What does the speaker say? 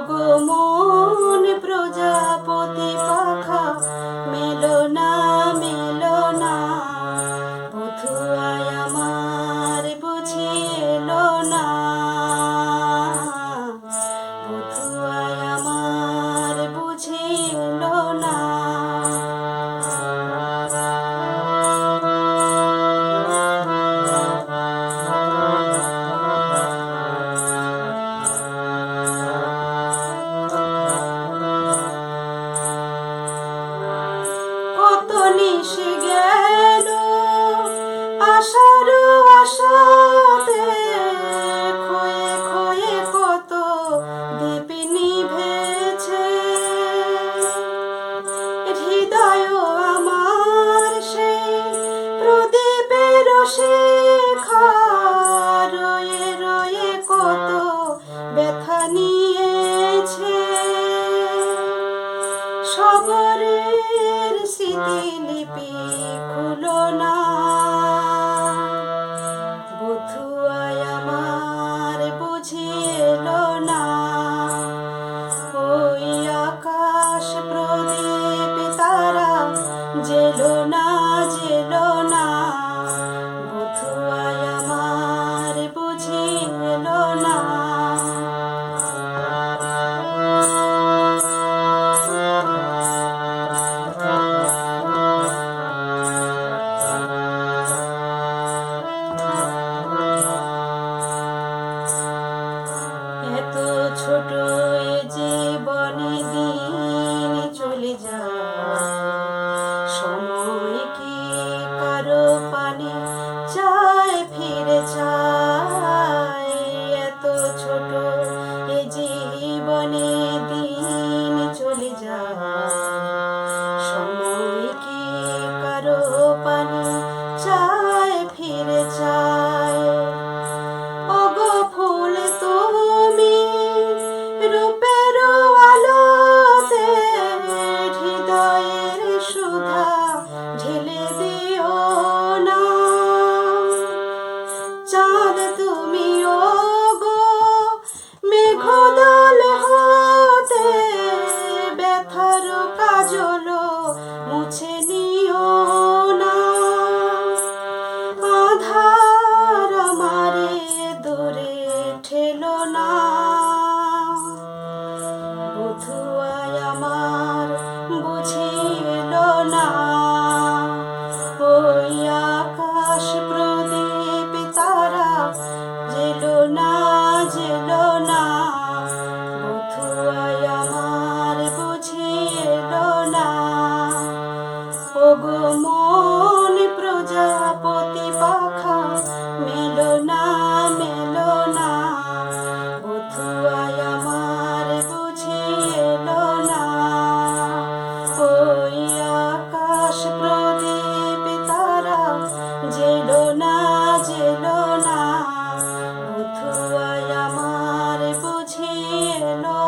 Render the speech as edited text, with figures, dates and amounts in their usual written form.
ওগো মন প্রজাপতি পাখা মেলো না মেলো না, বধূ আয় আমার বুঝি এলো না, বধূ আয় আমার বুঝি এলো না। কত নিশি গেল আশার আশাতে, খয়ে খয়ে কত দীপ নিভেছে, হৃদয় আমার সে প্রদীপের শিখা, রয়ে রয়ে কত ব্যথা নিয়েছে, সবরের স্মৃতিলিপি খুলো না, বধূ আয় আমার বুঝি এলো না। ওই আকাশ প্রদীপ তারা জেলো না জেলো না, বধূ আয় আমার বুঝি এলো না। এত ছোট এ জীবনে দিন চলে যায়, সময় কি কারো পানে চায় ফিরে চায়, এত ছোট এ জীবনে দিন চলে যায়, সময় কি কারো পানে চায় ফিরে চায়। ওগো ফুল তুমি রূপের আলোতে, হৃদয়ের সুধা ঢেলে দিও না, চাঁদ তুমি ওগো মেঘদল হতে, ব্যথার কাজল মুছে নিও না, আধার আমারে দূরে ঠেলো না, বধূ আয় আমার বুঝি এলো না। ওই আকাশ প্রদীপ তারা জেলো না জেলো না, বধূ আয় আমার বুঝি এলো না। ওগো মন প্রজাপতি পাখা মেলো না মেলো না, বধূ আয় আমার বুঝি এলো না। ওই আকাশ প্রদীপ তারা জেলো না জেলো না, বধূ আয় আমার বুঝি এলো